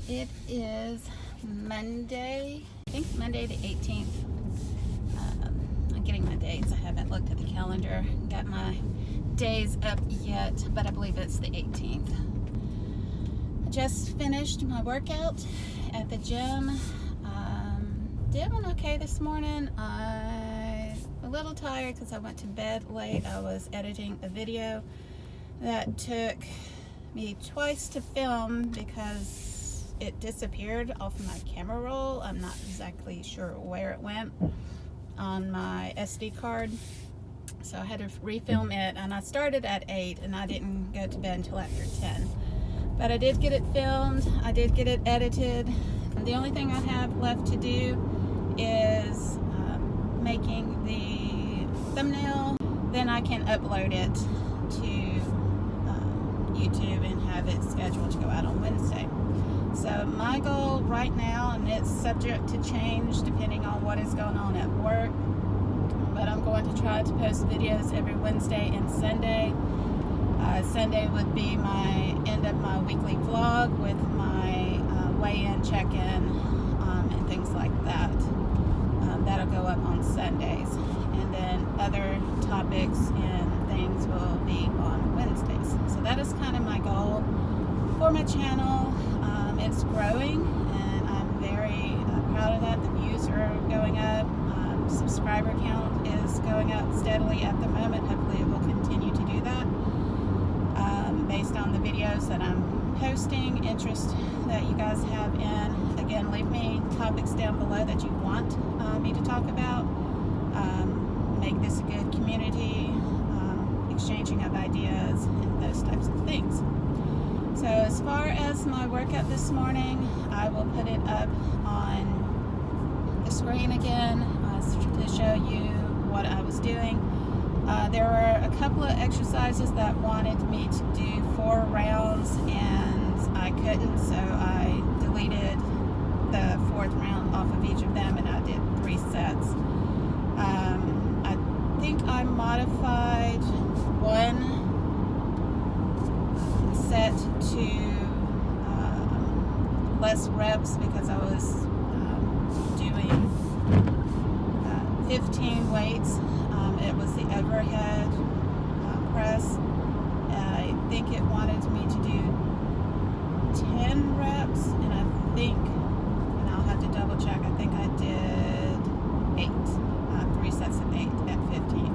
It is Monday, I think Monday the 18th. I'm getting my dates. I haven't looked at the calendar, got my days up yet, but I believe it's the 18th. I just finished my workout at the gym. Doing okay this morning. I'm a little tired because I went to bed late. I was editing a video that took me twice to film because it disappeared off my camera roll. I'm not exactly sure where it went on my SD card, so I had to refilm it, and I started at 8 and I didn't go to bed until after 10, but I did get it filmed, I did get it edited, and the only thing I have left to do is making the thumbnail. Then I can upload it to YouTube and have it scheduled to go out on Wednesday. So my goal right now, and it's subject to change depending on what is going on at work, but I'm going to try to post videos every Wednesday and Sunday. Sunday would be my end of my weekly vlog with my weigh-in, check-in, and things like that. That'll go up on Sundays, and then other topics and things will be on Wednesdays. So that is kind of my goal for my channel. It's growing, and I'm very proud of that. The views are going up. Subscriber count is going up steadily at the moment. Hopefully it will continue to do that based on the videos that I'm posting, interest that you guys have in. Again, leave me topics down below that you want me to talk about. Make this a good community, exchanging of ideas and those types of things. So as far as my workout this morning, I will put it up on the screen again to show you what I was doing. There were a couple of exercises that wanted me to do 4 rounds, and I couldn't, so I deleted the 4th round off of each of them, and I did 3 sets. I think I modified one set to less reps because I was doing 15 weights. It was the overhead press. I think it wanted me to do 10 reps, and I think, and I'll have to double check, I think I did 8, 3 sets of 8 at 15.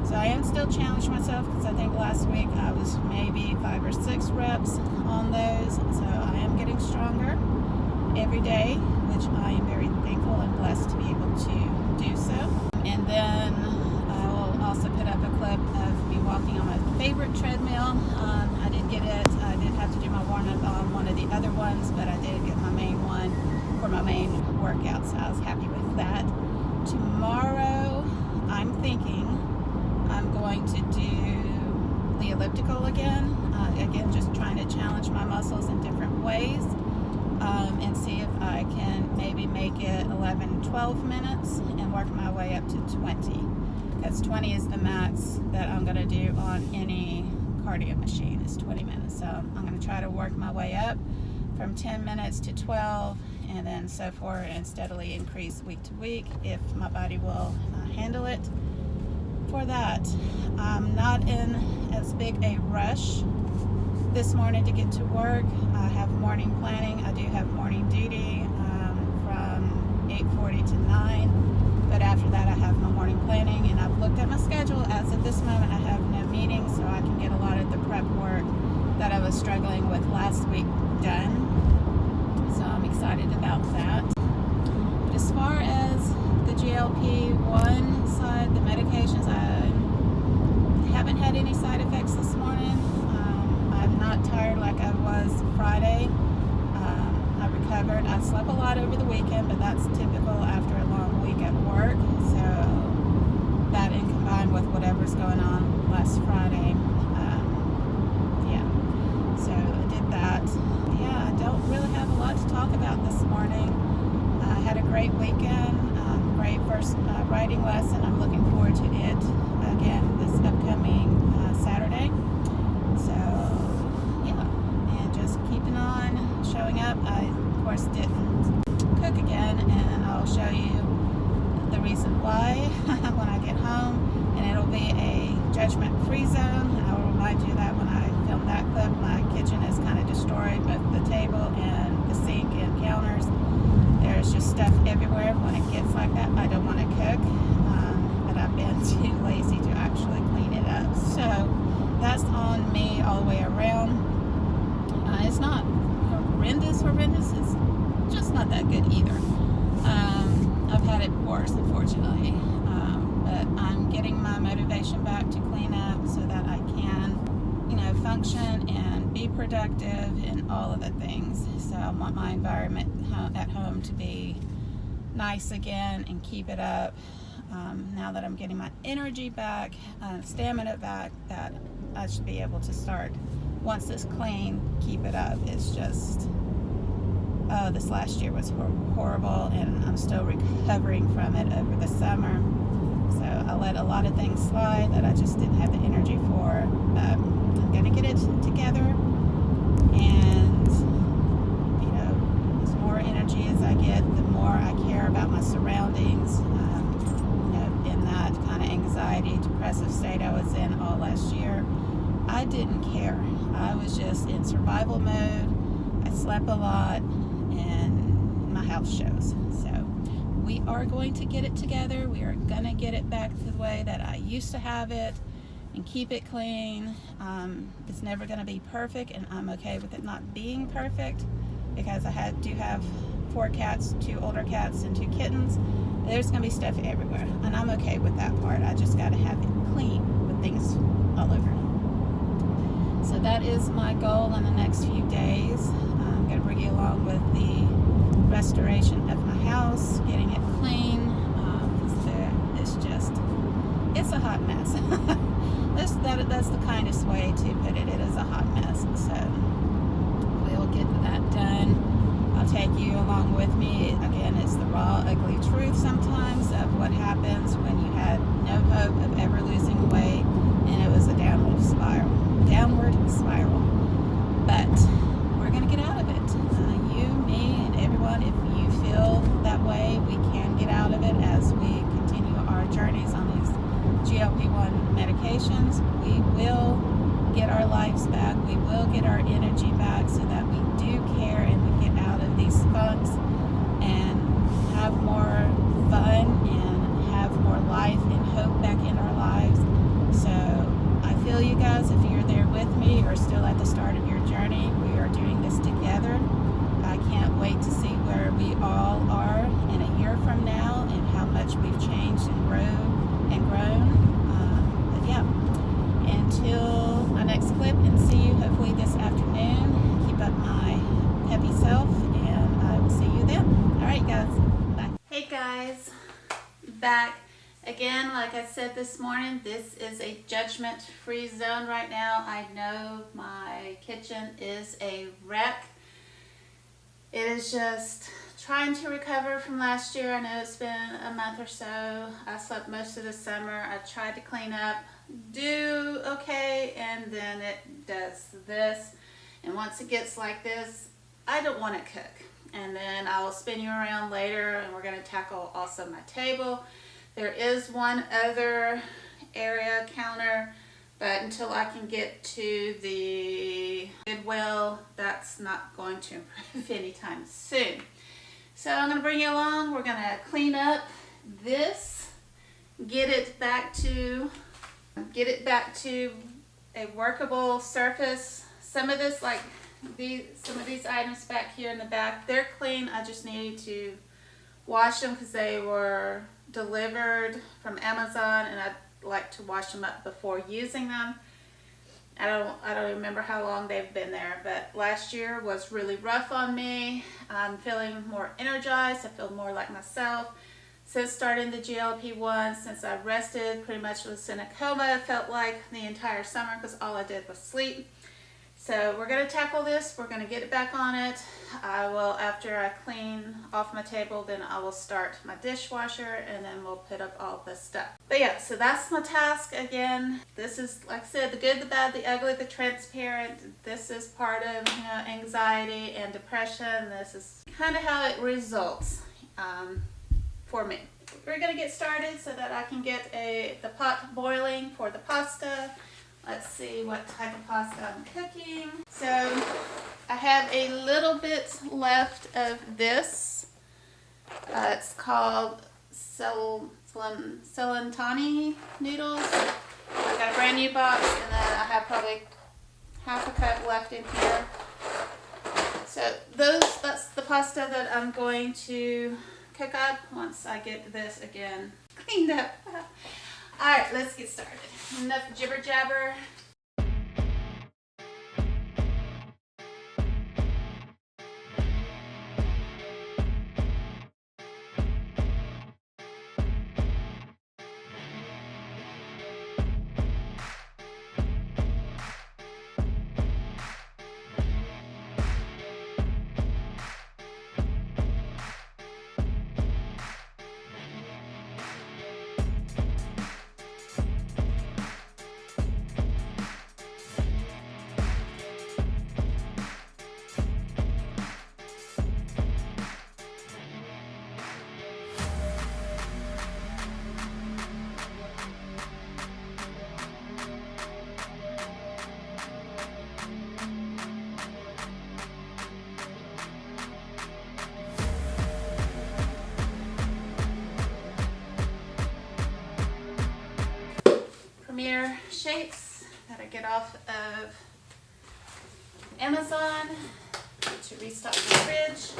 So I am still challenging myself because I think last week I was maybe 5 or 6 reps on those. So I am getting stronger every day, which I am very thankful and blessed to be able to do so. And then I will also put up a clip of me walking on my favorite treadmill. I did get it. I did have to do my warm-up on one of the other ones, but I did get my main one for my main workout, so I was happy with that. Tomorrow, I'm thinking I'm going to do the elliptical again. Again, just trying to challenge my muscles in different ways, and see if I can maybe make it 11, 12 minutes and work my way up to 20. Because 20 is the max that I'm going to do on any cardio machine, is 20 minutes. So I'm going to try to work my way up from 10 minutes to 12, and then so forth, and steadily increase week to week if my body will handle it. For that, I'm not in as big a rush this morning to get to work. I have morning planning. I do have morning duty from 8:40 to 9, but after that I have my morning planning, and I've looked at my schedule. As of this moment, I have no meetings, so I can get a lot of the prep work that I was struggling with last week done. So I'm excited about that. But as far as the GLP-1 side, the medications, I haven't had any side effects this morning. I'm not tired like I was Friday. I recovered. I slept a lot over the weekend, but that's typical after a long week at work. So that, and combined with whatever's going on last Friday, yeah. So I did that. Yeah, I don't really have a lot to talk about this morning. I had a great weekend. Great first writing lesson. I'm looking forward to it again this upcoming Saturday. So yeah, and just keeping on showing up. I judgment-free zone. And I will remind you that when I film that clip, my kitchen is kind of destroyed, but the table and the sink and counters, there's just stuff everywhere. When it gets like that, I don't want to cook, but I've been too lazy to actually clean it up. So that's on me all the way around. It's not horrendous. It's just not that good either. I've had it worse, unfortunately. But I'm getting my motivation back to clean up so that I can, function and be productive in all of the things. So I want my environment at home to be nice again and keep it up. Now that I'm getting my energy back, stamina back, that I should be able to start, once it's clean, keep it up. It's just, this last year was horrible, and I'm still recovering from it over the summer. So I let a lot of things slide that I just didn't have the energy for. I'm going to get it together, and as more energy as I get, the more I care about my surroundings. In that kind of anxiety, depressive state I was in all last year, I didn't care. I was just in survival mode. I slept a lot, and my health shows. So we are going to get it together. We are going to get it back to the way that I used to have it and keep it clean. It's never going to be perfect, and I'm okay with it not being perfect, because I do have 4 cats, 2 older cats, and 2 kittens. There's going to be stuff everywhere, and I'm okay with that part. I just got to have it clean with things all over. So that is my goal in the next few days. I'm going to bring you along with the restoration of my house, getting it clean. It's a hot mess. That's the kindest way to put it. It is a hot mess. So we'll get that done. I'll take you along with me. Again, it's the raw, ugly truth sometimes of what happens when you had no hope of ever losing weight, and it was a downward spiral. But we're going to get out of it. You, me, and everyone, if you feel that way, we can get out of it as we continue our journeys on these GLP-1 medications. We will get our lives back. We will get our energy back so that we do care and we get out of these funks and have more fun and have more life and hope back in our lives. So I feel you guys, if you're there with me or still at the start of your journey, we are doing this together. I can't wait to see where we all are in a year from now and how much we've changed and grown. But yeah, until my next clip, and see you hopefully this afternoon. Keep up my happy self, and I will see you then. All right, guys. Bye. Hey, guys. Back again. Like I said this morning, this is a judgment-free zone right now. I know my kitchen is a wreck. It is just trying to recover from last year. I know it's been a month or so. I slept most of the summer. I tried to clean up, do okay, and then it does this. And once it gets like this, I don't want to cook. And then I'll spin you around later, and we're going to tackle also my table. There is one other area, counter, but until I can get to the Goodwill, that's not going to improve anytime soon. So I'm going to bring you along. We're going to clean up this, get it back to a workable surface. Some of this, some of these items back here in the back, they're clean. I just need to wash them because they were delivered from Amazon, and I'd like to wash them up before using them. I don't remember how long they've been there, but last year was really rough on me. I'm feeling more energized. I feel more like myself since starting the GLP-1. Since I rested, pretty much was in a coma, it felt like the entire summer, because all I did was sleep. So we're going to tackle this. We're going to get it back on it. I will, after I clean off my table, then I will start my dishwasher, and then we'll put up all this stuff. But yeah, so that's my task. Again, this is, like I said, the good, the bad, the ugly, the transparent. This is part of anxiety and depression. This is kind of how it results for me. We're going to get started so that I can get the pot boiling for the pasta. Let's see what type of pasta I'm cooking. So I have a little bit left of this. It's called Celentani noodles. I got a brand new box, and then I have probably half a cup left in here. So that's the pasta that I'm going to cook up once I get this again cleaned up. Alright, let's get started. Enough jibber jabber. Premier shapes that I get off of Amazon to restock the fridge.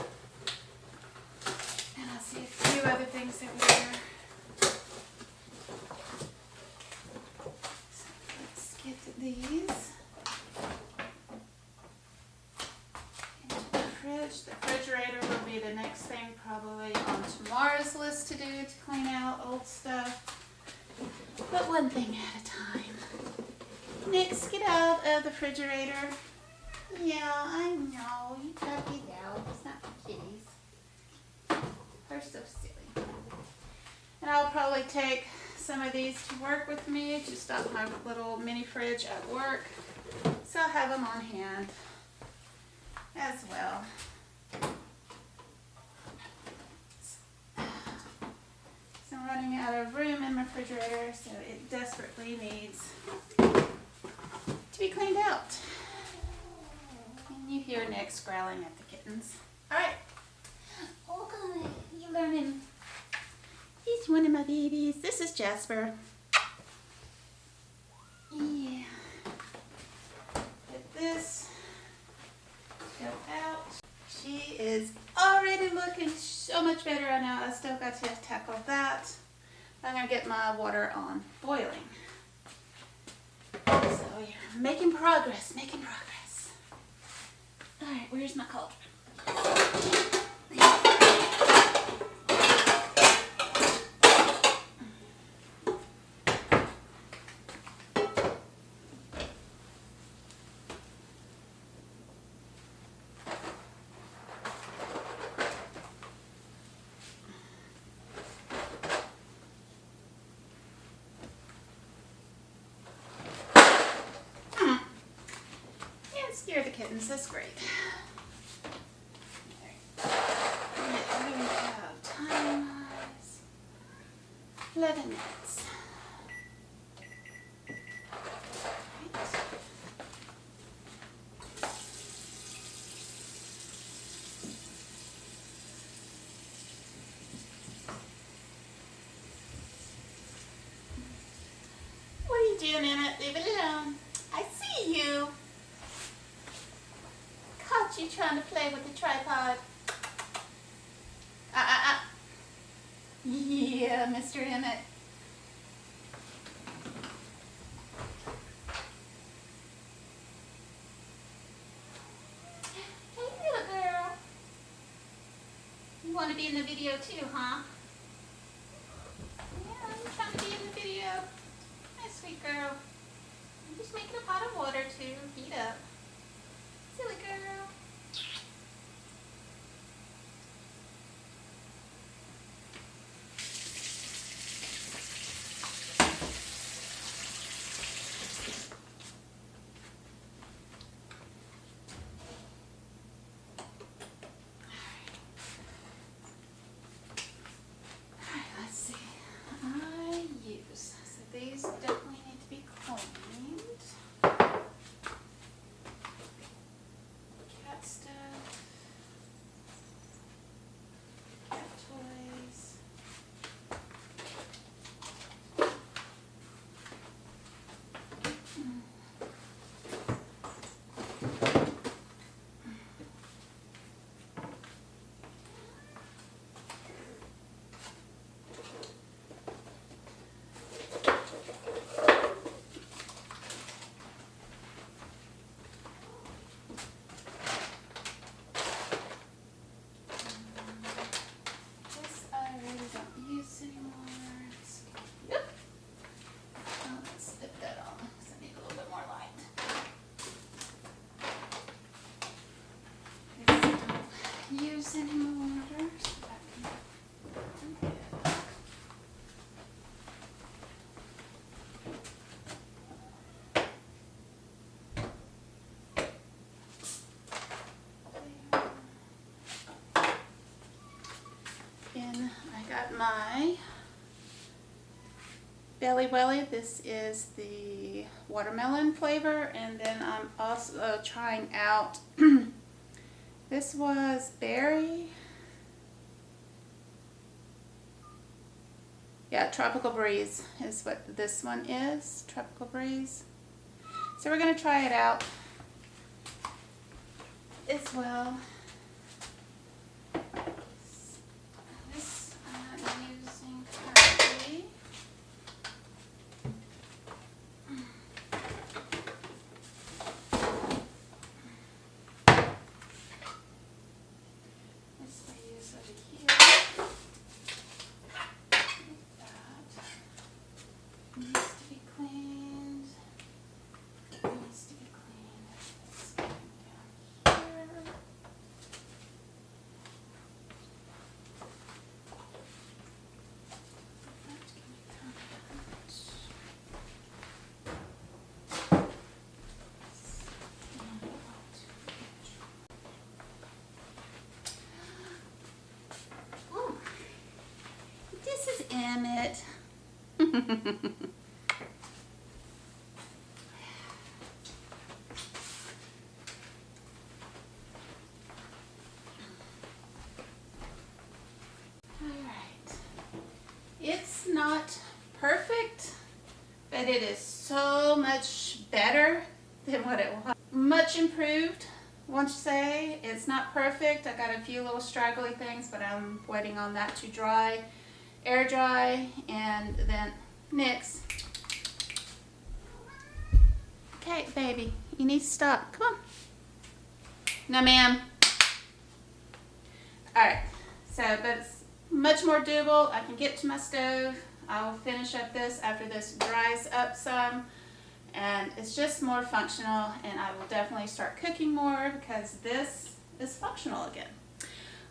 And I see a few other things over there. So let's get these into the fridge. The refrigerator will be the next thing probably on tomorrow's list to do to clean out old stuff. But one thing at a time. Nix, get out of the refrigerator. Yeah, I know. You gotta get out. It's not for kitties. They're so silly. And I'll probably take some of these to work with me to stock my little mini fridge at work. So I'll have them on hand as well. I'm running out of room in my refrigerator, so it desperately needs to be cleaned out. And you hear Nick's growling at the kittens. Alright. Oh, God, you're learning. He's one of my babies. This is Jasper. Yeah. Get this stuff out. She is already looking so much better. I know I still got to tackle that. I'm going to get my water on boiling. So you're making progress, making progress. Alright, where's my cauldron? Scare the kittens, that's great. What do we have time-wise? 11 minutes. Right. What are you doing, Emmett? Leave it alone. I see you. You trying to play with the tripod. Yeah, Mr. Emmett. Hey, little girl. You want to be in the video too, huh? Yeah, I'm trying to be in the video. Hi, sweet girl. I'm just making a pot of water to heat up. Silly girl. These definitely need to be any more water so that and I got my Belly Welly. This is the watermelon flavor, and then I'm also trying out this was berry. Yeah, Tropical Breeze is what this one is. Tropical Breeze. So we're going to try it out as well. This I'm not using currently. This I use over here. Needs to be cleaned. Needs to be cleaned. It's going down here. That can be come out. Ooh, this is Emmett. Alright. It's not perfect, but it is so much better than what it was. Much improved, won't you say? It's not perfect. I got a few little straggly things, but I'm waiting on that to dry, air dry, and then mix. Okay, baby, you need to stop. Come on. No, ma'am. Alright, so, but it's much more doable. I can get to my stove. I will finish up this after this dries up some. And it's just more functional, and I will definitely start cooking more because this is functional again.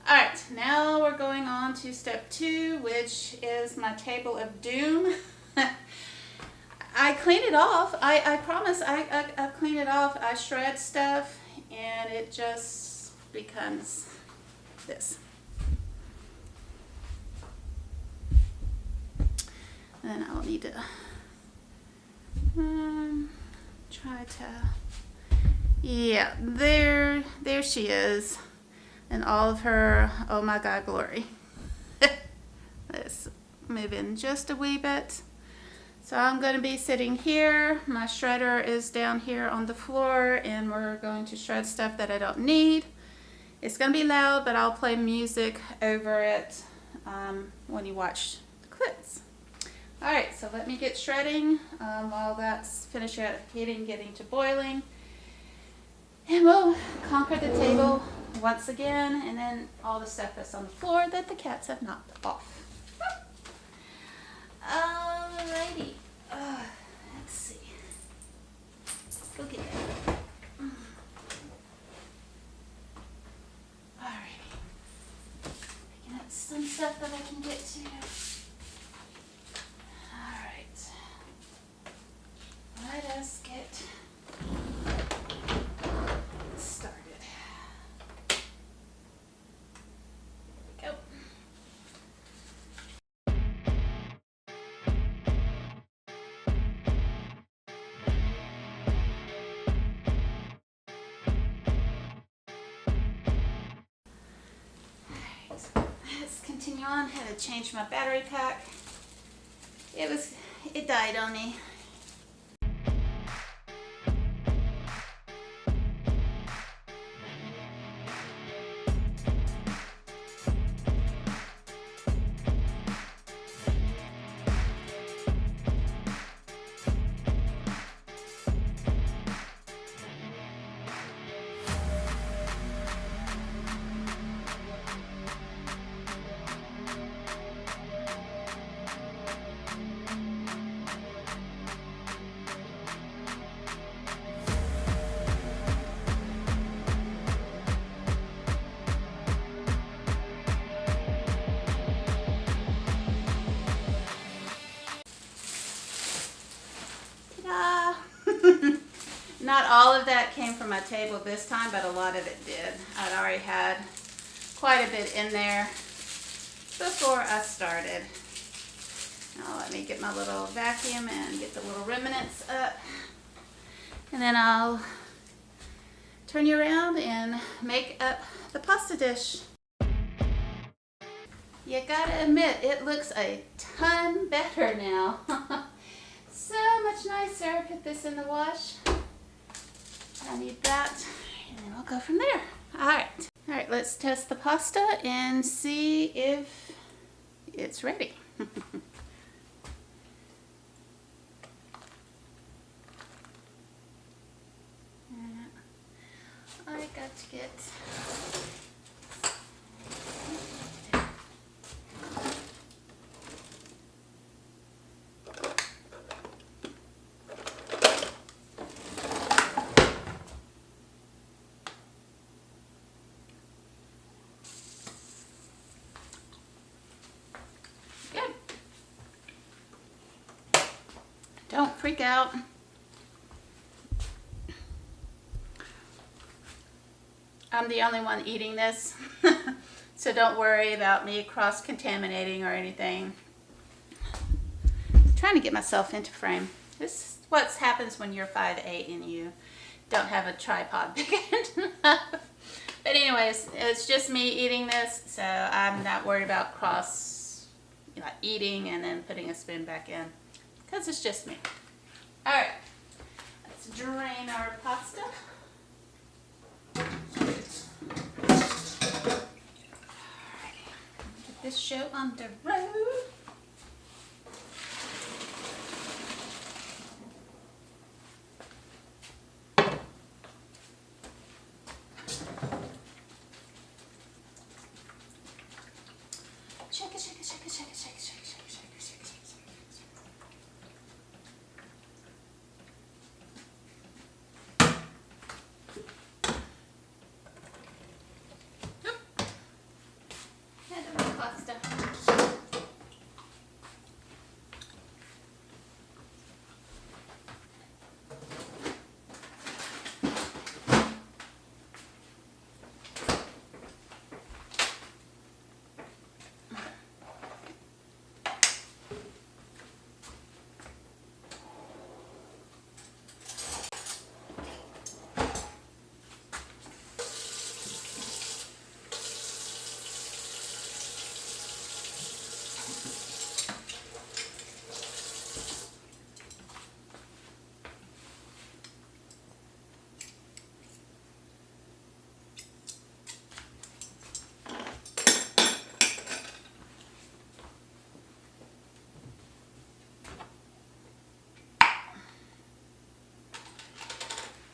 Alright, now we're going on to step 2, which is my table of doom. I clean it off. I promise I clean it off. I shred stuff, and it just becomes this. And I'll need to try to, yeah, there she is in all of her, oh my God, glory. Let's move in just a wee bit. So I'm going to be sitting here. My shredder is down here on the floor, and we're going to shred stuff that I don't need. It's going to be loud, but I'll play music over it when you watch the clips. Alright, so let me get shredding while that's finished heating, getting to boiling. And we'll conquer the table once again, and then all the stuff that's on the floor that the cats have knocked off. Alrighty. Let's see. Go get that. Alrighty. Picking up some stuff that I can get to. Let us get started. There we go. Alright, let's continue on. Had to change my battery pack. It died on me. Not all of that came from my table this time, but a lot of it did. I'd already had quite a bit in there before I started. Now let me get my little vacuum and get the little remnants up. And then I'll turn you around and make up the pasta dish. You gotta admit, it looks a ton better now. So much nicer. Put this in the wash. I need that, and then we'll go from there. All right, let's test the pasta and see if it's ready. I got to get good. Don't freak out. I'm the only one eating this, so don't worry about me cross-contaminating or anything. I'm trying to get myself into frame. This is what happens when you're 5'8" and you don't have a tripod big enough. But anyways, it's just me eating this, so I'm not worried about eating and then putting a spoon back in, because it's just me. All right, let's drain our pasta. Get this show on the road. Shake it, shake it, shake it, shake it, shake it, shake it, shake it, shake it, shake it, shake it, shake it. Pasta.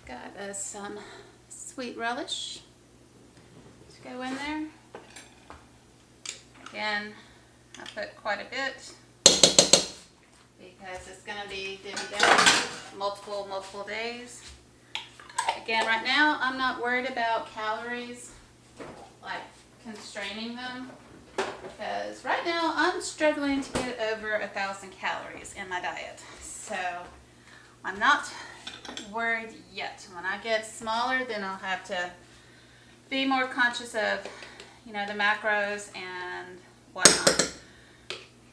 Got us some sweet relish to go in there. Again, I put quite a bit because it's going to be divvied down multiple days. Again, right now I'm not worried about calories, like constraining them, because right now I'm struggling to get over 1,000 calories in my diet. So I'm not worried yet. When I get smaller, then I'll have to be more conscious of, the macros and whatnot.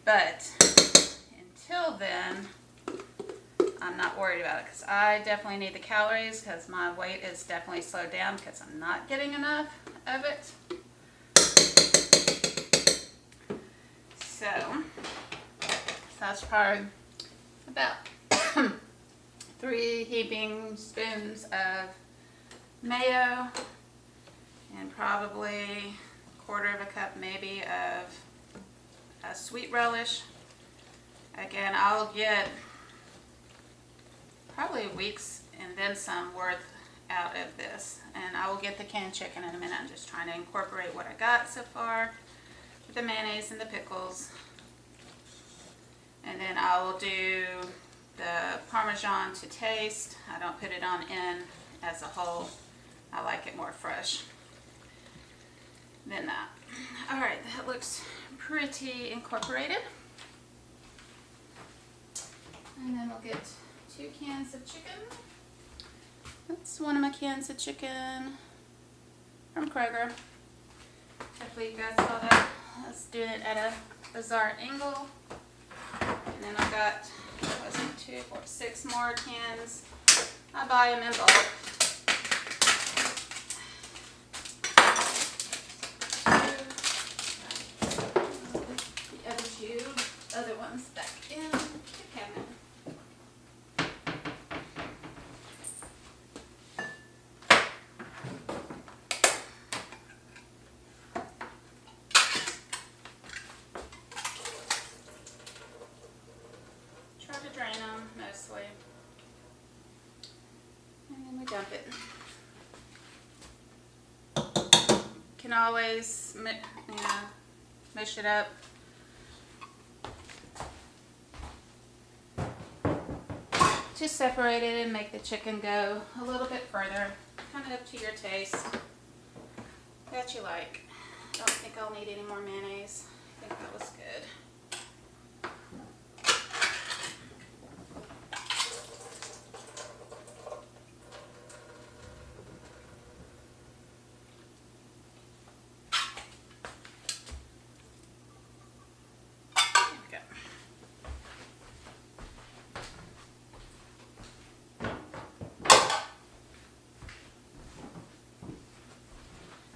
But until then, I'm not worried about it, because I definitely need the calories, because my weight is definitely slowed down because I'm not getting enough of it. So that's probably about 3 heaping spoons of mayo, and probably 1/4 cup maybe of sweet relish. Again, I'll get probably weeks and then some worth out of this, and I will get the canned chicken in a minute. I'm just trying to incorporate what I got so far with the mayonnaise and the pickles, and then I will do the Parmesan to taste. I don't put it on in as a whole. I like it more fresh than that. All right, that looks pretty incorporated. And then we'll get 2 cans of chicken. That's one of my cans of chicken from Kroger. Hopefully you guys saw that. I was doing it at a bizarre angle. And then I got, was it 2, 4, 6 more cans. I buy them in bulk. Other ones back in the cabinet. Try to drain them mostly, and then we dump it. Can always, mush it up. Just separate it and make the chicken go a little bit further, kind of up to your taste that you like. I don't think I'll need any more mayonnaise. I think that was good.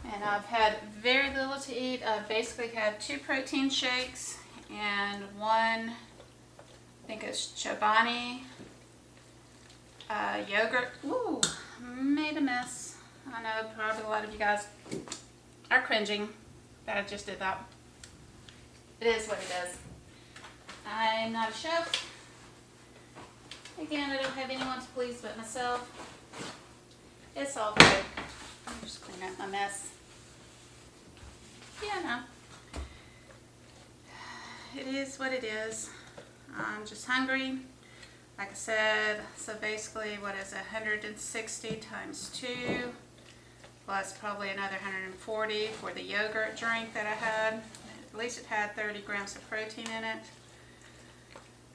And I've had very little to eat. I've basically had 2 protein shakes and 1, I think it's Chobani yogurt. Ooh, made a mess. I know probably a lot of you guys are cringing that I just did that. It is what it is. I'm not a chef. Again, I don't have anyone to please but myself. It's all good. Let me just clean up my mess. Yeah, no. It is what it is. I'm just hungry. Like I said, so basically, what is it, 160 times 2, plus probably another 140 for the yogurt drink that I had. At least it had 30 grams of protein in it.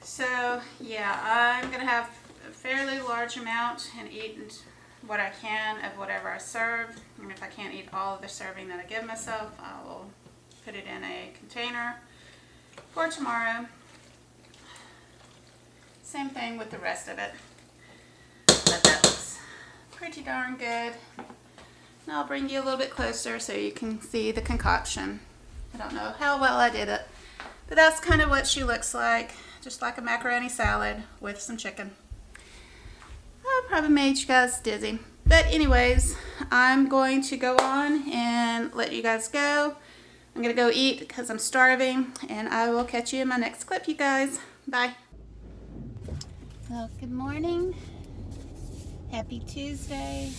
So, yeah, I'm going to have a fairly large amount and eat what I can of whatever I serve. And if I can't eat all of the serving that I give myself, I will put it in a container for tomorrow. Same thing with the rest of it. But that looks pretty darn good. And I'll bring you a little bit closer so you can see the concoction. I don't know how well I did it, but that's kind of what she looks like. Just like a macaroni salad with some chicken. I probably made you guys dizzy. But anyways, I'm going to go on and let you guys go. I'm going to go eat because I'm starving, and I will catch you in my next clip, you guys. Bye. Well, good morning. Happy Tuesday.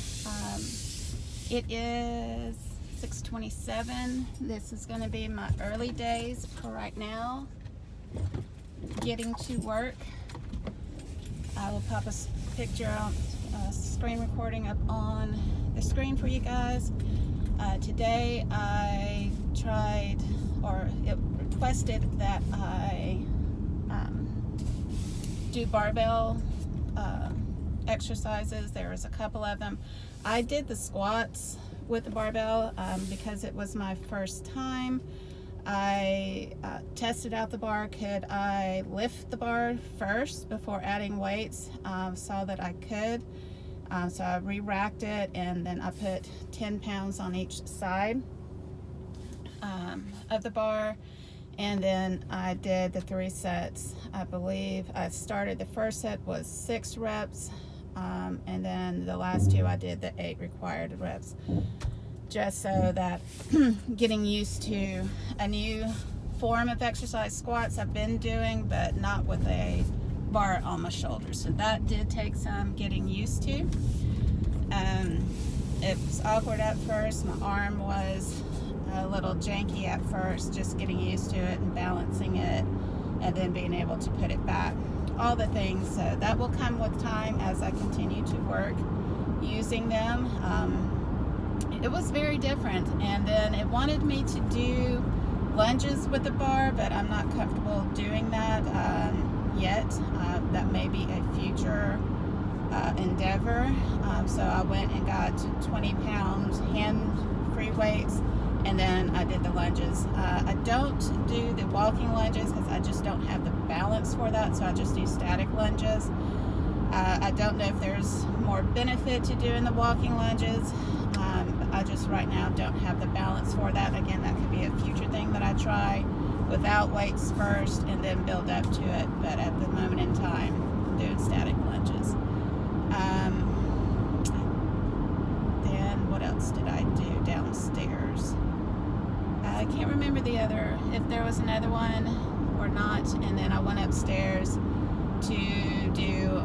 It is 6:27. This is going to be my early days for right now. Getting to work. I will pop a picture out, screen recording up on the screen for you guys. Today I tried, or it requested that I do barbell exercises. There was a couple of them. I did the squats with the barbell because it was my first time. I tested out the bar. Could I lift the bar first before adding weights? Saw that I could. So I re-racked it, and then I put 10 pounds on each side of the bar. And then I did the 3 sets. I believe I started, the first set was 6 reps. And then the last 2 I did the 8 required reps. Just so that getting used to a new form of exercise. Squats I've been doing, but not with a bar on my shoulders. So that did take some getting used to. It was awkward at first. My arm was a little janky at first, just getting used to it and balancing it, and then being able to put it back. All the things. So that will come with time as I continue to work using them. It was very different, and then it wanted me to do lunges with the bar, but I'm not comfortable doing that yet. That may be a future endeavor. So I went and got 20 pounds hand-free weights, and then I did the lunges. I don't do the walking lunges because I just don't have the balance for that, so I just do static lunges. I don't know if there's more benefit to doing the walking lunges. I just right now don't have the balance for that. Again, that could be a future thing that I try without weights first and then build up to it. But at the moment in time, I'm doing static lunges. Then what else did I do downstairs? I can't remember if there was another one or not. And then I went upstairs to do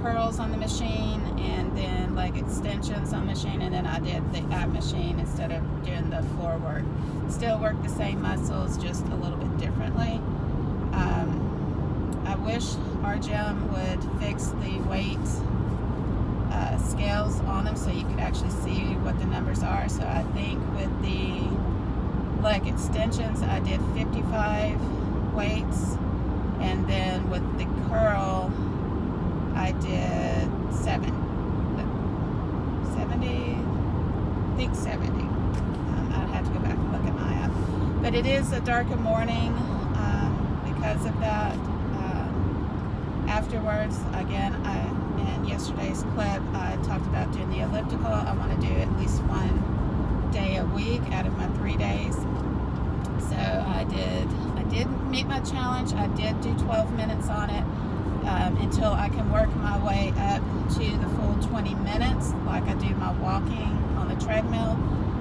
curls on the machine, and then leg extensions on the machine, and then I did the ab machine instead of doing the floor work. Still work the same muscles, just a little bit differently. I wish our gym would fix the weight scales on them so you could actually see what the numbers are. So I think with the leg extensions I did 55 weights, and then with the curl I did 70, I think 70. I'd have to go back and look at my app. But it is a darker morning because of that. Afterwards, again, in yesterday's clip, I talked about doing the elliptical. I want to do at least one day a week out of my 3 days. So I did meet my challenge. I did do 12 minutes on it. Until I can work my way up to the full 20 minutes like I do my walking on the treadmill.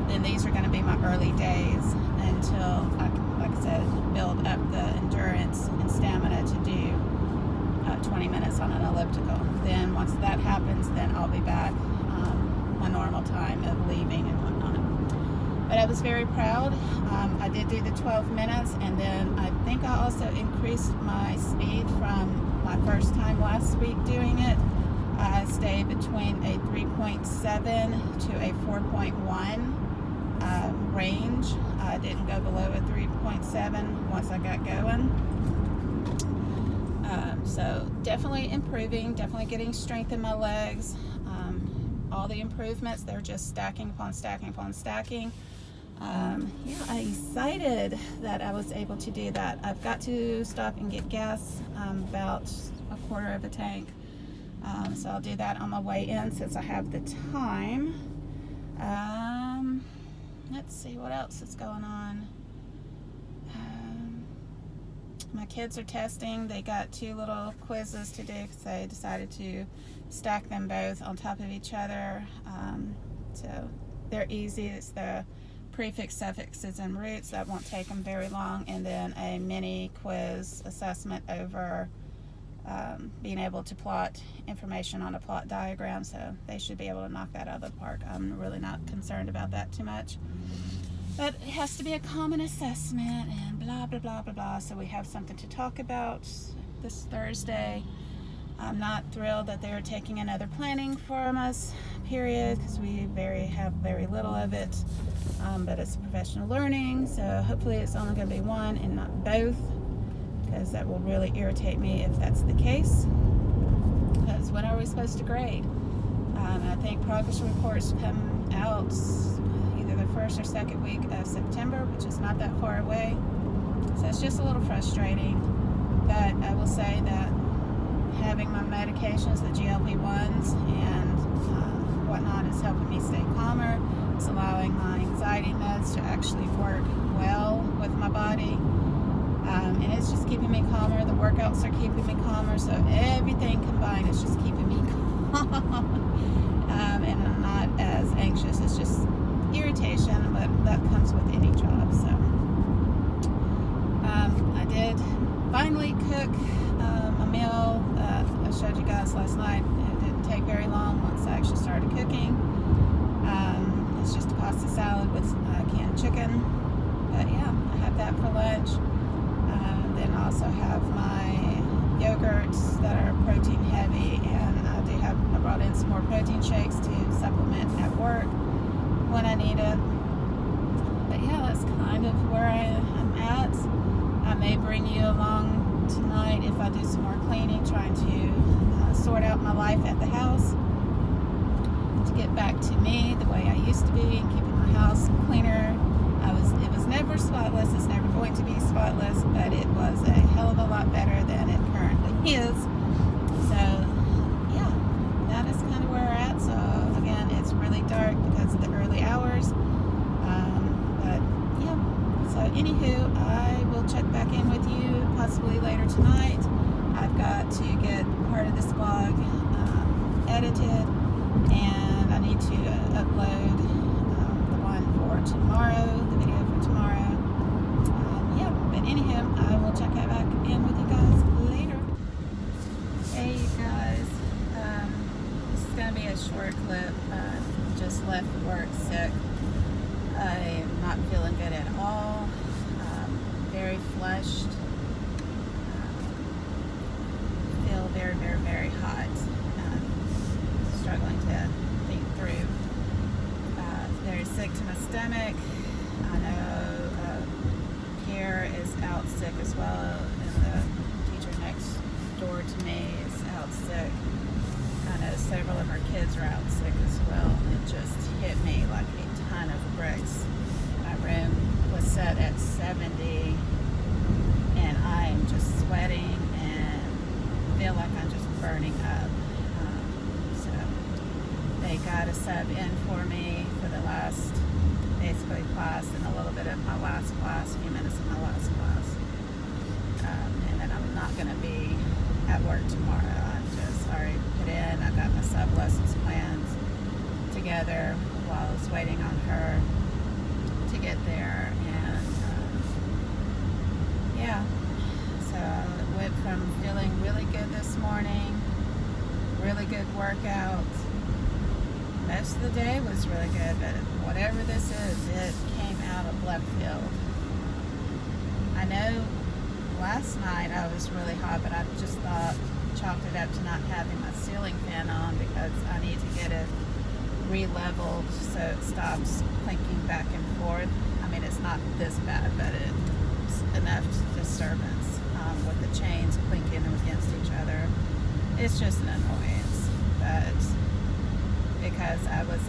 Then these are going to be my early days until I can, like I said, build up the endurance and stamina to do 20 minutes on an elliptical. Then once that happens, then I'll be back my normal time of leaving and whatnot. But I was very proud. I did do the 12 minutes, and then I think I also increased my speed from my first time last week doing it. I stayed between a 3.7 to a 4.1 range. I didn't go below a 3.7 once I got going. So definitely improving, definitely getting strength in my legs. All the improvements, they're just stacking upon stacking upon stacking. I'm excited that I was able to do that. I've got to stop and get gas, about a quarter of a tank. So I'll do that on my way in since I have the time. Let's see what else is going on. My kids are testing. They got 2 little quizzes to do because they decided to stack them both on top of each other. So they're easy. It's the prefix, suffixes, and roots. That won't take them very long. And then a mini quiz assessment over being able to plot information on a plot diagram. So they should be able to knock that out of the park. I'm really not concerned about that too much. But it has to be a common assessment and blah, blah, blah, blah, blah. So we have something to talk about this Thursday. I'm not thrilled that they're taking another planning from us, period, because we have very little of it. But it's professional learning, so hopefully it's only going to be one and not both, because that will really irritate me if that's the case. Because when are we supposed to grade? I think progress reports come out either the first or second week of September, which is not that far away. So it's just a little frustrating. But I will say that having my medications, the GLP-1s and whatnot, is helping me stay calmer. It's allowing my anxiety meds to actually work well with my body. And it's just keeping me calmer. The workouts are keeping me calmer. So everything combined is just keeping me calm. And I'm not as anxious. It's just irritation, but that comes with any job. So I did finally cook a meal. I showed you guys last night. It didn't take very long once I actually started cooking. It's just a pasta salad with canned chicken. But yeah, I have that for lunch. Then I also have my yogurts that are protein heavy, and I brought in some more protein shakes to supplement at work when I need it. But yeah, that's kind of where I'm at. I may bring you along tonight if I do some more cleaning. this vlog edited, and I need to upload the one for tomorrow, the video for tomorrow. Yeah, but anyhow, I will check that back in with you guys later. Hey you guys, this is going to be a short clip. Just left work sick. I am not feeling good at all. Very flushed. Feel very, very, very hot. Struggling to think through. Very sick to my stomach. I know Pierre is out sick as well, and the teacher next door to me is out sick. I know several of our kids are out sick as well. It just hit me like a ton of bricks. My room was set at 70, and I am just sweating and feel like I'm just burning up. So they got a sub in for me for the last basically class and a little bit of my last class, a few minutes of my last class. And then I'm not going to be at work tomorrow. I'm just already put in. I got my sub lessons plans together while I was waiting on her to get there, and yeah, so it went from feeling really good this morning, really good workout. Most of the day was really good, but whatever this is, it came out of left field. I know last night I was really hot, but I just chalked it up to not having my ceiling fan on because I need to get it re-leveled so it stops clinking back and forth. I mean, it's not this bad, but it's enough disturbance with the chains clinking against each other. It's just an annoyance, but because I was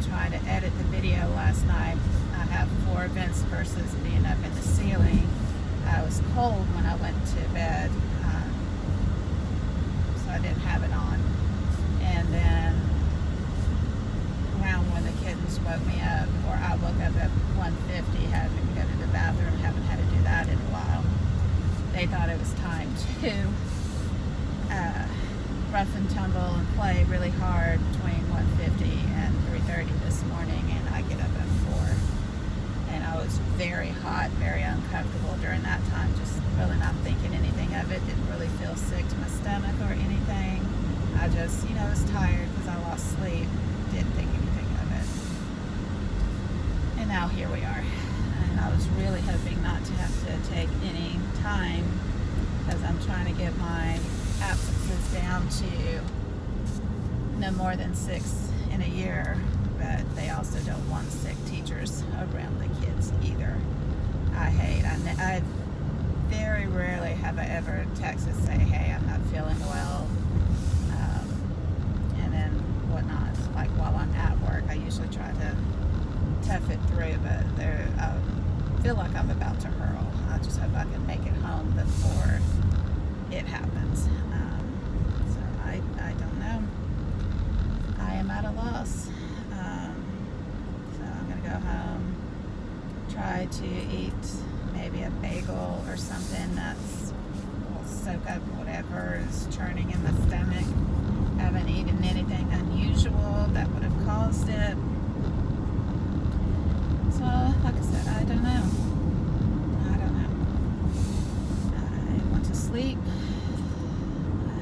trying to edit the video last night, I have 4 vents versus being up in the ceiling. I was cold when I went to bed, so I didn't have it on. And then around when the kittens woke me up, or I woke up at 1:50, having to go to the bathroom, haven't had to do that in a while. They thought it was time to rough and tumble and play really hard between 1:50 and 3:30 this morning, and I get up at 4. And I was very hot, very uncomfortable during that time, just really not thinking anything of it. Didn't really feel sick to my stomach or anything. I just, was tired because I lost sleep. Didn't think anything of it. And now here we are. And I was really hoping not to have to take any time because I'm trying to get my absences down to no more than 6 in a year. But they also don't want sick teachers around the kids either. I very rarely have I ever texted say, hey, I'm not feeling well, and then whatnot. Like while I'm at work, I usually try to tough it through, but I feel like I'm about to hurl. I just hope I can make it home before it happens. So I don't know. I am at a loss. So I'm going to go home, try to eat maybe a bagel or something that's will soak up whatever is churning in my stomach. Haven't eaten anything unusual that would have caused it. So, like I said, I don't know. I want to sleep,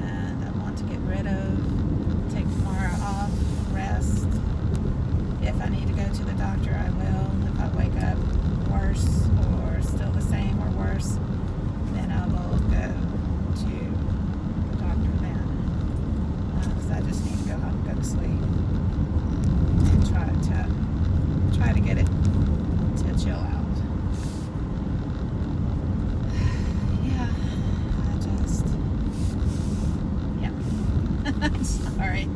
and I want to get rid of, take tomorrow off, rest. If I need to go to the doctor, I will. If I wake up worse or still the same or worse, then I will go to the doctor then. Because I just need to go home and go to sleep and try to get it to chill out. Sorry.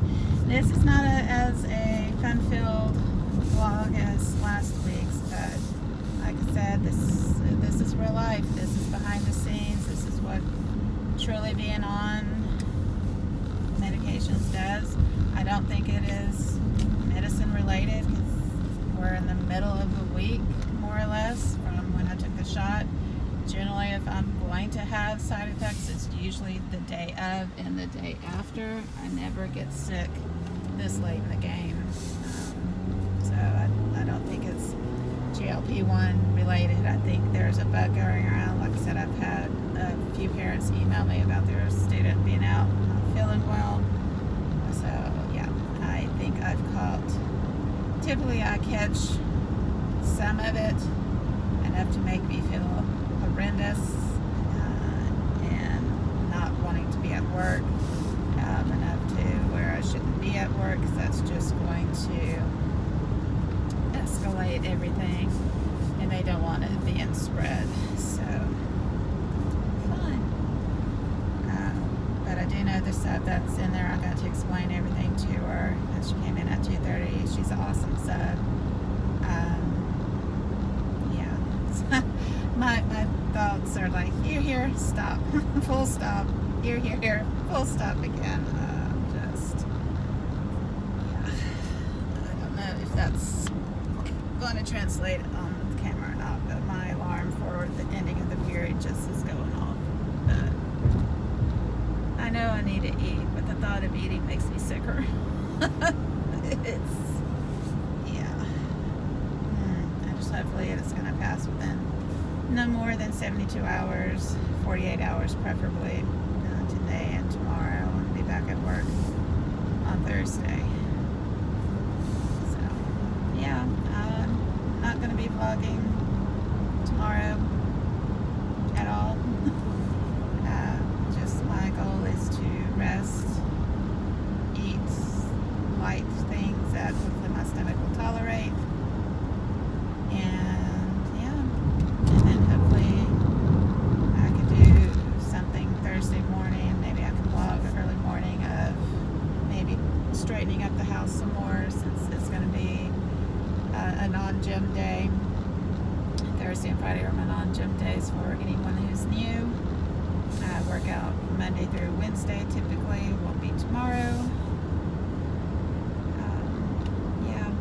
This is not as a fun-filled vlog as last week's, but like I said, this is real life. This is behind the scenes. This is what truly being on medications does. I don't think it is medicine related because we're in the middle of a week, more or less, from when I took the shot generally, if I'm going to have side effects, it's usually the day of and the day after. I never get sick this late in the game. So I don't think it's GLP-1 related. I think there's a bug going around. Like I said, I've had a few parents email me about their student being out not feeling well. So yeah, I think I've caught, typically I catch some of it, enough to make me feel horrendous and not wanting to be at work, enough to where I shouldn't be at work, because that's just going to escalate everything, and they don't want it being spread. So fun. But I do know the sub that's in there. I got to explain everything to her. She came in at 2:30. She's an awesome sub. Yeah. my thoughts are like, here, stop, full stop. Here, full stop again. Just, yeah. I don't know if that's going to translate on the camera or not, but my alarm for the ending of the period just is going off. But I know I need to eat, but the thought of eating makes me sicker. It's, yeah. I just hopefully it's going to pass within no more than 72 hours, 48 hours preferably, today and tomorrow. I'm going to be back at work on Thursday. So, yeah, I'm not going to be vlogging tomorrow at all. Just my goal is to rest, eat light things that hopefully my stomach will tolerate, and yeah, and then hopefully I can do something Thursday morning. Maybe I can vlog early morning of maybe straightening up the house some more, since it's going to be a non-gym day. Thursday and Friday are my non-gym days for anyone who's new. I work out Monday through Wednesday typically. Won't be tomorrow. Yeah,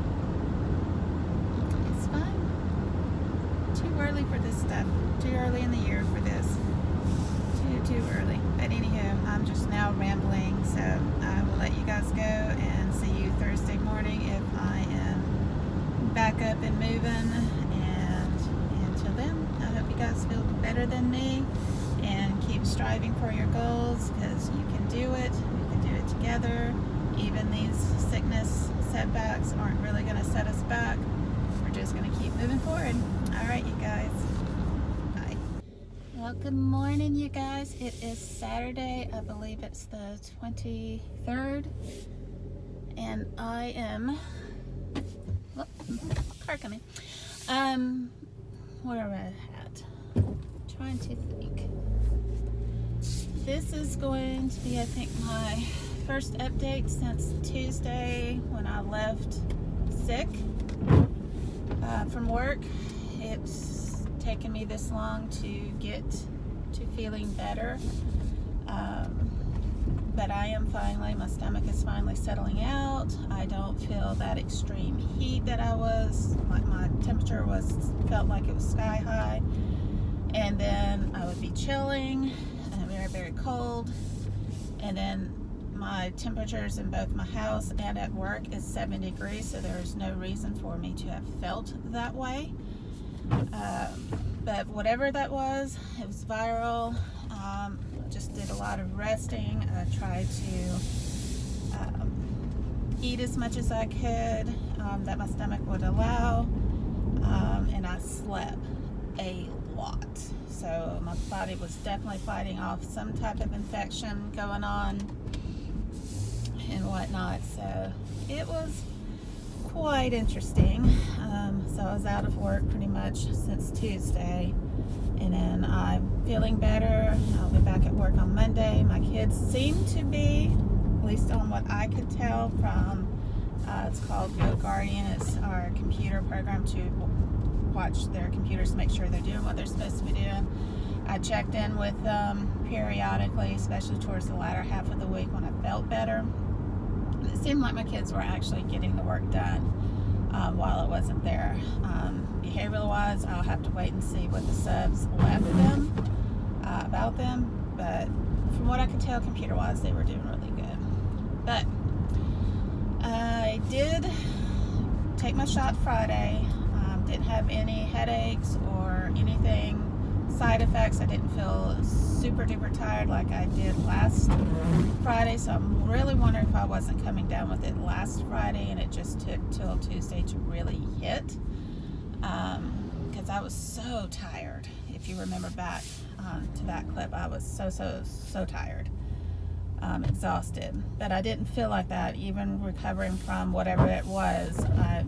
it's fun. Too early for this stuff. Too early in the year for this. Too early. But anywho, I'm just now rambling, so I will let you guys go and see you Thursday morning if I am back up and moving. And until then, I hope you guys feel better than me and keep striving for your goals, because you can do it. We can do it together. Even these sickness setbacks aren't really going to set us back. We're just going to keep moving forward. All right, you guys. Bye. Well, good morning, you guys. It is Saturday. I believe it's the 23rd. And I am... Oh, car coming. Where am I at? Trying to think. This is going to be, I think, my first update since Tuesday when I left sick from work. It's taken me this long to get to feeling better, but I am finally, my stomach is finally settling out. I don't feel that extreme heat that I was, like my temperature felt like it was sky high, and then I would be chilling and very, very cold, and then my temperatures in both my house and at work is 7 degrees, so there's no reason for me to have felt that way. But whatever that was, it was viral. Just did a lot of resting. I tried to eat as much as I could that my stomach would allow, and I slept a lot. So my body was definitely fighting off some type of infection going on and whatnot. So it was quite interesting. So I was out of work pretty much since Tuesday, and then I'm feeling better. I'll be back at work on Monday. My kids seem to be, at least on what I could tell from, it's called Go Guardian. It's our computer program to watch their computers to make sure they're doing what they're supposed to be doing. I checked in with them periodically, especially towards the latter half of the week when I felt better. It seemed like my kids were actually getting the work done. while I wasn't there. Behavioral wise, I'll have to wait and see what the subs left them about them, but from what I could tell, computer wise, they were doing really good. But I did take my shot Friday. Didn't have any headaches or anything, side effects. I didn't feel super duper tired like I did last Friday, so I'm really wondering if I wasn't coming down with it last Friday and it just took till Tuesday to really hit, because I was so tired. If you remember back to that clip, I was so tired, exhausted, but I didn't feel like that. Even recovering from whatever it was, I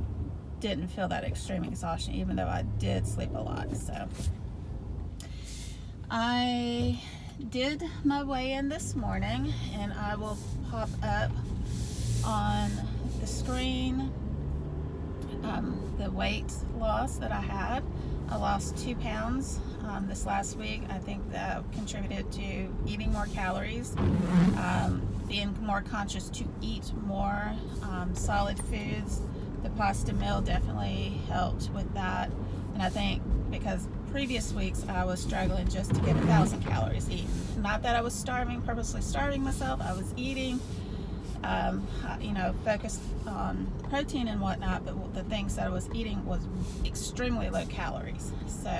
didn't feel that extreme exhaustion, even though I did sleep a lot. So I did my weigh-in this morning, and I will pop up on the screen the weight loss that I had. I lost 2 pounds this last week. I think that contributed to eating more calories, being more conscious to eat more solid foods. The pasta meal definitely helped with that, and I think because previous weeks I was struggling just to get 1,000 calories eaten. Not that I was starving, purposely starving myself. I was eating, focused on protein and whatnot, but the things that I was eating was extremely low calories. So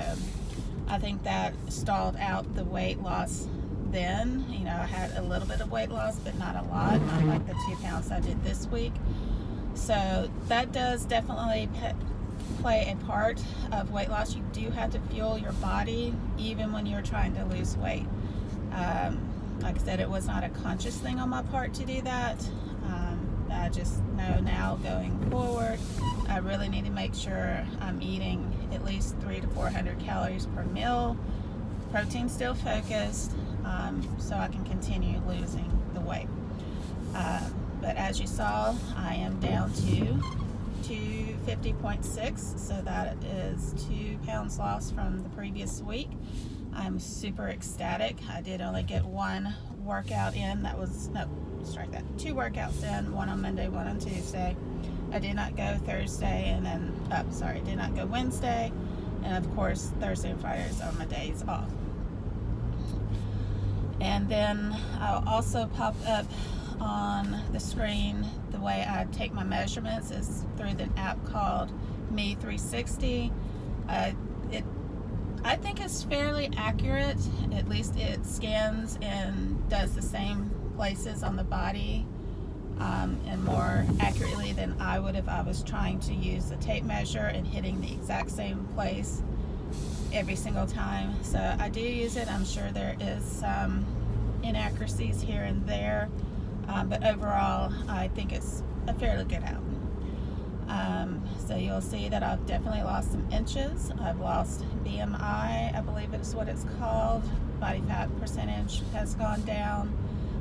I think that stalled out the weight loss then. I had a little bit of weight loss, but not a lot, not like the 2 pounds I did this week. So that does definitely play a part of weight loss. You do have to fuel your body even when you're trying to lose weight. Like I said, it was not a conscious thing on my part to do that. I just know now going forward, I really need to make sure I'm eating at least 300 to 400 calories per meal. Protein still focused, so I can continue losing the weight. But as you saw, I am down to 250.6, so that is 2 pounds lost from the previous week. I'm super ecstatic. I did only get one workout in. Two workouts in, one on Monday, one on Tuesday. I did not go Thursday, and then, did not go Wednesday, and of course Thursday and Fridays are my days off. And then I'll also pop up on the screen the way I take my measurements is through the app called Me 360. I think it's fairly accurate. At least it scans and does the same places on the body and more accurately than I would if I was trying to use a tape measure and hitting the exact same place every single time. So I do use it. I'm sure there is some inaccuracies here and there, but overall I think it's a fairly good app. So you'll see that I've definitely lost some inches. I've lost BMI, I believe it's what it's called. Body fat percentage has gone down.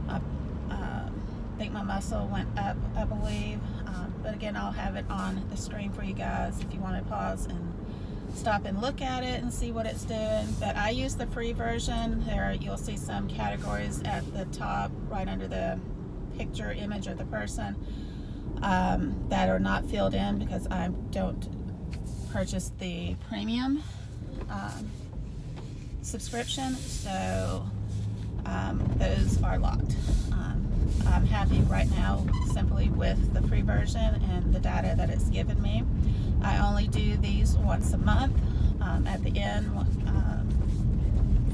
I think my muscle went up, I believe. But again, I'll have it on the screen for you guys if you want to pause and stop and look at it and see what it's doing. But I use the free version. There you'll see some categories at the top right under the picture image of the person that are not filled in because I don't purchase the premium subscription, so those are locked. I'm happy right now simply with the free version and the data that it's given me. I only do these once a month at the end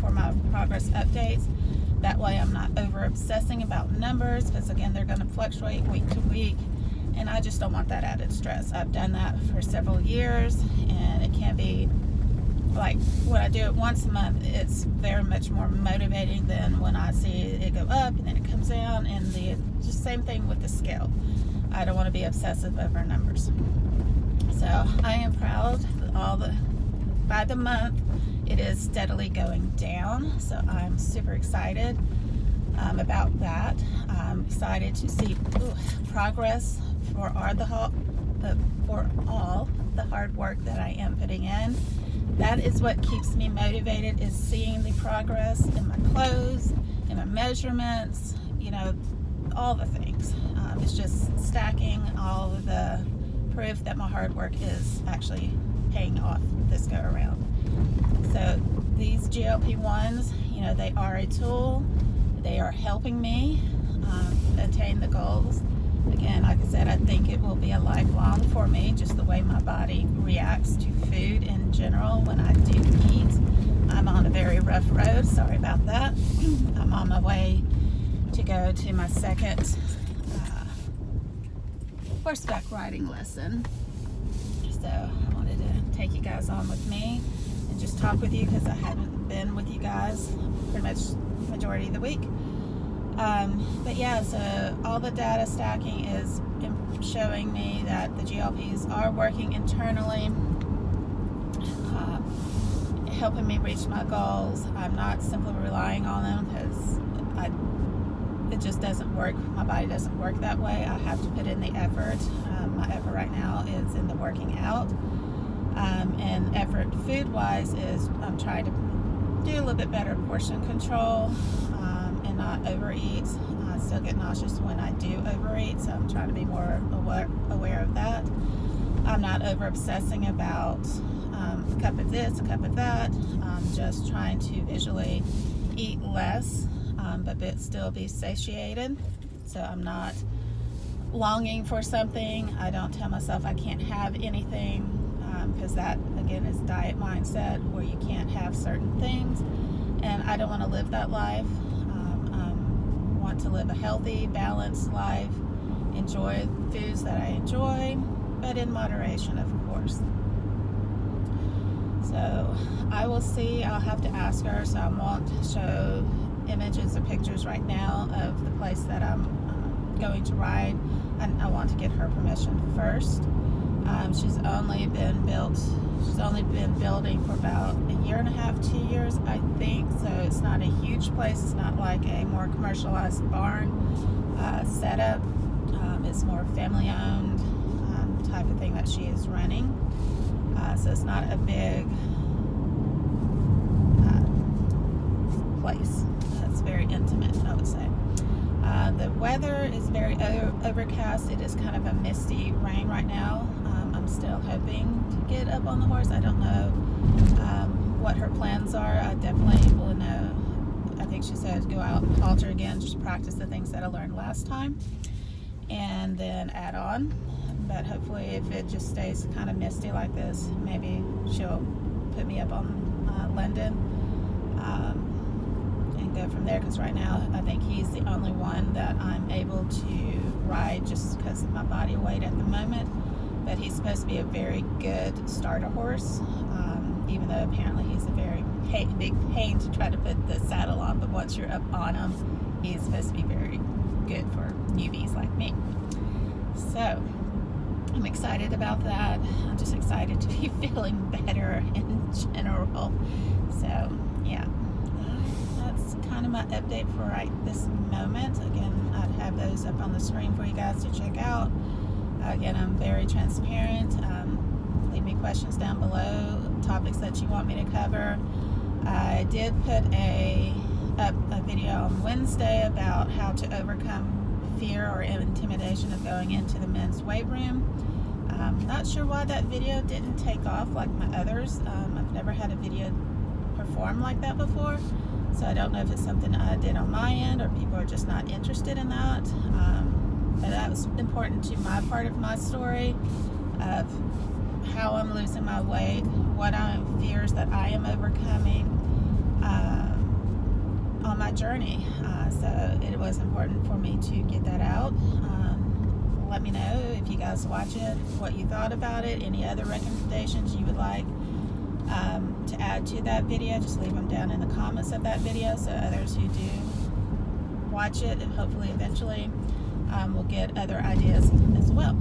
for my progress updates. That way I'm not over obsessing about numbers, because again, they're going to fluctuate week to week, and I just don't want that added stress. I've done that for several years, and it can be like when I do it once a month, it's very much more motivating than when I see it go up and then it comes down, and the just same thing with the scale. I don't want to be obsessive over numbers. So I am proud that by the month it is steadily going down, so I'm super excited about that. I'm excited to see progress for all the hard work that I am putting in. That is what keeps me motivated, is seeing the progress in my clothes, in my measurements, all the things. It's just stacking all of the proof that my hard work is actually paying off this go around. So these GLP-1s, you know, they are a tool. They are helping me attain the goals. Again, like I said, I think it will be a lifelong for me, just the way my body reacts to food in general when I do eat. I'm on a very rough road. Sorry about that. I'm on my way to go to my second horseback riding lesson. So I wanted to take you guys on with me and just talk with you, because I haven't been with you guys pretty much majority of the week. But yeah, so all the data stacking is showing me that the GLPs are working internally, helping me reach my goals. I'm not simply relying on them, because it just doesn't work. My body doesn't work that way. I have to put in the effort. My effort right now is in the working out. And effort food-wise is I'm trying to do a little bit better portion control and not overeat. I still get nauseous when I do overeat, so I'm trying to be more aware of that. I'm not over-obsessing about a cup of this, a cup of that. I'm just trying to visually eat less, but still be satiated. So I'm not longing for something. I don't tell myself I can't have anything, because that, again, is diet mindset where you can't have certain things. And I don't want to live that life. I want to live a healthy, balanced life, enjoy foods that I enjoy, but in moderation, of course. So I will see. I'll have to ask her, so I won't show images or pictures right now of the place that I'm going to ride. And I want to get her permission first. She's only been building for about a year and a half, 2 years, I think. So it's not a huge place. It's not like a more commercialized barn setup. It's more family-owned type of thing that she is running. So it's not a big place. It's very intimate, I would say. The weather is very overcast. It is kind of a misty rain right now. I'm still hoping to get up on the horse. I don't know what her plans are. I definitely will know. I think she said go out and halter again, just practice the things that I learned last time, and then add on. But hopefully, if it just stays kind of misty like this, maybe she'll put me up on London and go from there. Because right now, I think he's the only one that I'm able to ride, just because of my body weight at the moment. But he's supposed to be a very good starter horse, even though apparently he's a very big pain to try to put the saddle on. But once you're up on him, he's supposed to be very good for newbies like me. So I'm excited about that. I'm just excited to be feeling better in general. So yeah, that's kind of my update for right this moment. Again, I'd have those up on the screen for you guys to check out. Again, I'm very transparent. Leave me questions down below, topics that you want me to cover. I did put up a video on Wednesday about how to overcome fear or intimidation of going into the men's weight room. I'm not sure why that video didn't take off like my others. I've never had a video perform like that before, so I don't know if it's something I did on my end or people are just not interested in that. But that was important to my part of my story of how I'm losing my weight, what fears that I am overcoming on my journey. So it was important for me to get that out. Let me know if you guys watch it, what you thought about it, any other recommendations you would like to add to that video. Just leave them down in the comments of that video so others who do watch it and hopefully eventually will get other ideas as well.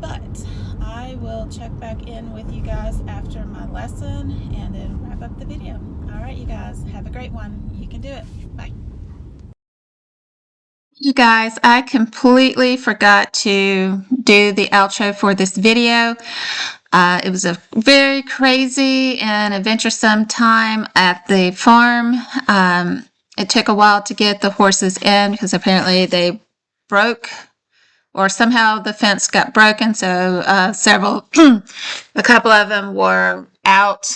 But I will check back in with you guys after my lesson and then wrap up the video. All right, you guys, have a great one. You can do it. Bye. You guys, I completely forgot to do the outro for this video. It was a very crazy and adventuresome time at the farm. It took a while to get the horses in because apparently they broke or somehow the fence got broken. So a couple of them were out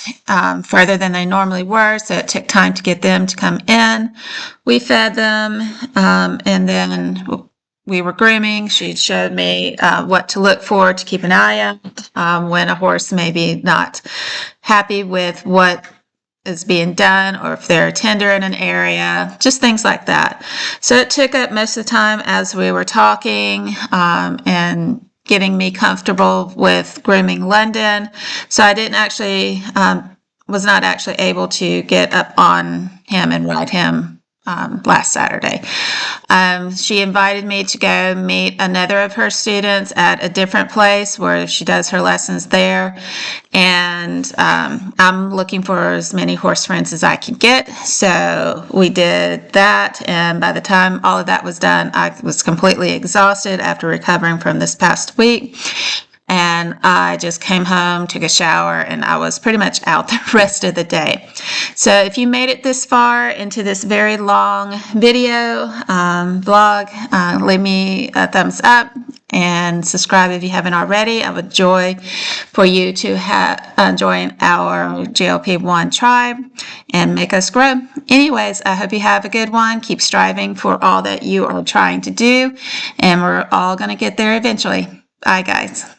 further than they normally were. So it took time to get them to come in. We fed them, and then we were grooming. She showed me what to look for to keep an eye out when a horse may be not happy with what is being done, or if they're tender in an area, just things like that. So it took up most of the time as we were talking and getting me comfortable with grooming London. So I didn't actually, was not actually able to get up on him and ride him last Saturday. She invited me to go meet another of her students at a different place where she does her lessons there. And I'm looking for as many horse friends as I could get. So we did that. And by the time all of that was done, I was completely exhausted after recovering from this past week. And I just came home, took a shower, and I was pretty much out the rest of the day. So if you made it this far into this very long video vlog, leave me a thumbs up and subscribe if you haven't already. I would joy for you to join our GLP-1 tribe and make us grow. Anyways, I hope you have a good one. Keep striving for all that you are trying to do, and we're all going to get there eventually. Bye, guys.